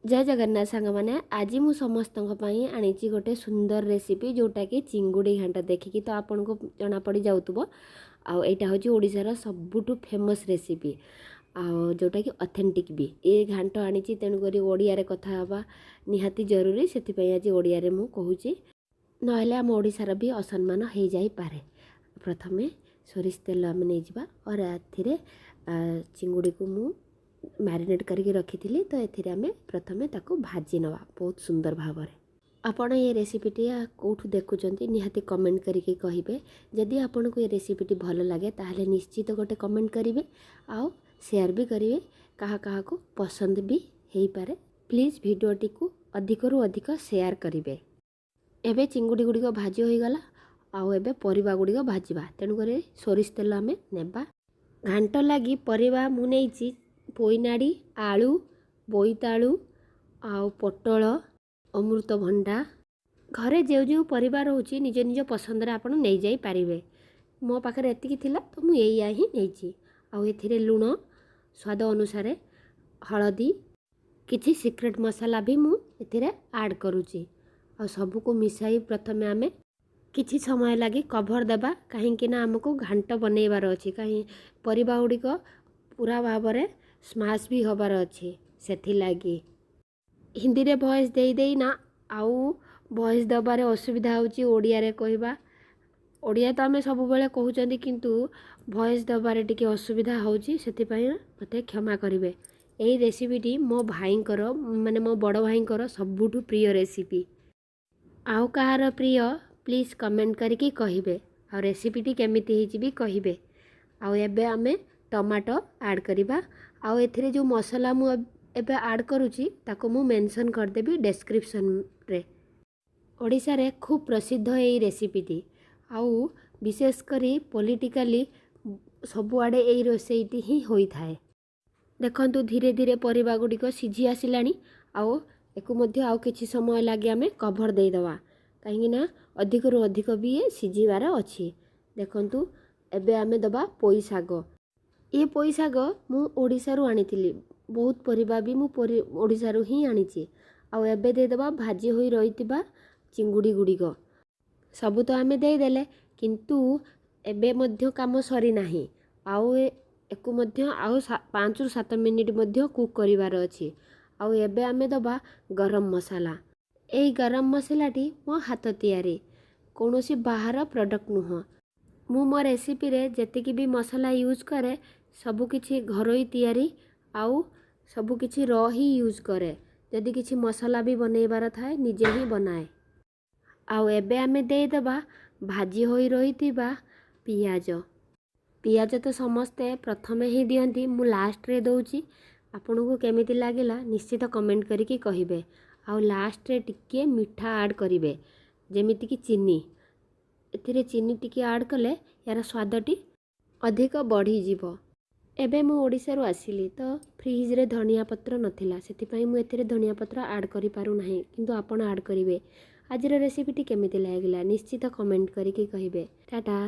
जय जगन्नाथ सांग मैंने आज मु समस्त आनी गोटे सुंदर रेसिपी जोटा कि चिंगुड़ी घांट देखिकी तो आपन को जना पड़ जाऊब आईटा हूँ ओडिशार सबुठु फेमस रेसिपी जोटा कि ऑथेंटिक भी ये घांट आनी तेणुक ओडिया कथा हवा निहाती जरूरी से आज ओडिया मु कहूँ ना आम ओडिशार भी असम्मान हो जाई पारे। प्रथमे सोरिष तेल आम नहीं जावा और एथिरे चिंगुड़ी को मु मैरिनेट करके रखी थी तो ये आम प्रथमे ताको भाजी नवा बहुत सुंदर भाव में। आपण ये रेसिपीटी कौटू देखुं निहाती कमेंट करके कहे जदि आपन को ये रेसिपीटी भल लगे ताहले निश्चित गोटे कमेंट करेंगे आउ शेयर भी करेंगे क्या को पसंद भी हो पारे। प्लीज भिडियोटी को अधिक रु अधिक शेयर करेंगे। एबे चिंगुड़ी गुड़िक भाजी हो गला आउ एबे परिबा गुड़िक भाजवा तेणुक सोरिष तेल आम नेबा। घांट लगी परिबा मु नेइची पोईनाड़ी आलू बोईतालू आउ पटल अमृतभंडा घरे जो जो परिवार रोचे निज निज पसंद रे आपण नहीं जाई पारिबे। मो पाखरे एतिकी थिला तो मु एइया ही नेइची आउ एथिरे लूण स्वाद अनुसार हळदी किछि सीक्रेट मसाला भी मु एथिरे ऐड करूची आ सबु को मिसाई प्रथमे आमे किछि समय लगी कभर देबा कहीं ना हमको घांट बनैबार अछि कहीं परिबा गुड़िक पूरा भाव में स्माश भी हबार अच्छे से लगी हिंदी रे वॉइस दे ना आउ वॉइस दबारे असुविधा होची ओडिया रे कहबा ओडिया तो आमे सब बेले कहउचंदी किंतु वॉइस दबारे टिके असुविधा होची सेति पय मते क्षमा करिवे। एई रेसिपीटी मो भाईंकर माने मो बड़ भाईंकर सबुठु प्रिय रेसिपी आउ कहार प्रिय प्लीज कमेंट करके कहिबे आ रेसिपीटी केमिति हेची भी कहिबे। आउ एबे आमे टमाटो ऐड करिबा आउ एथिरे जो मसाला मु एबे ऐड करूची ताको मु मेंशन कर देबी डिस्क्रिप्शन रे। ओडिशा रे खूब प्रसिद्ध एई रेसिपीटी आउ विशेष करी पॉलिटिकली सबुआडे एई रोसेईटी ही होई थाए। देखंतु धीरे धीरे परिबा गुड़िक सिझी आसिलानी आउ एकु मध्य आउ किछि समय लागे आमे कभर दे दवा कहीं ना अधिक रु अधिक भी ये सिझीबार अछि। देखंतु एबे आमे दबा पोई साग ये पोई साग मु ओडिशारू आनीथिली बहुत परिबा भी मु ओडिशारू ही आनीची आउ एबे दे दबा भाजी होई रहितिबा चिंगुड़ी गुड़िक सबु तो आमे दे देले किंतु एबे मध्य काम सरी नाही आउ एकु मध्य आउ 5 रु 7 मिनिट मध्य कुक करिवार अछि। आउ एबे आमे दबा गरम मसाला एई गरम मसालाटी मो हाथ तैयारी कौनसी बाहर प्रोडक्ट नुह मु मो रेसिपी रे जेतिकी भी मसाला यूज करे सबु किछि घरोई तैयारी आउ सबु किछि र ही यूज करे जदि किछि मसाला भी बनैबार थाए निजे ही बनाए। आउ एबे आमे दे दबा भाजी होई रहितिबा पियाज पियाज तो समस्ते प्रथमे ही दियंती मु लास्ट रे दउची आपन को केमिति लागिला निश्चित कमेंट करके कहिबे। आउ लास्ट रे टिके मीठा ऐड करिवे जेमिति कि चीनी एथिरे चीनी टिके ऐड कले यार स्वादटी अधिक बढ़ी जीवो। एबे मु ओडिशारू आसिली तो फ्रिज रे धनिया पत्र नथिला सेति मु एथिरे धनिया पत्र ऐड करि पारु नाही किंतु आपण ऐड करिवे। आजिर रेसिपीटी केमिति लागिला निश्चित कमेंट करके कहिबे। टाटा।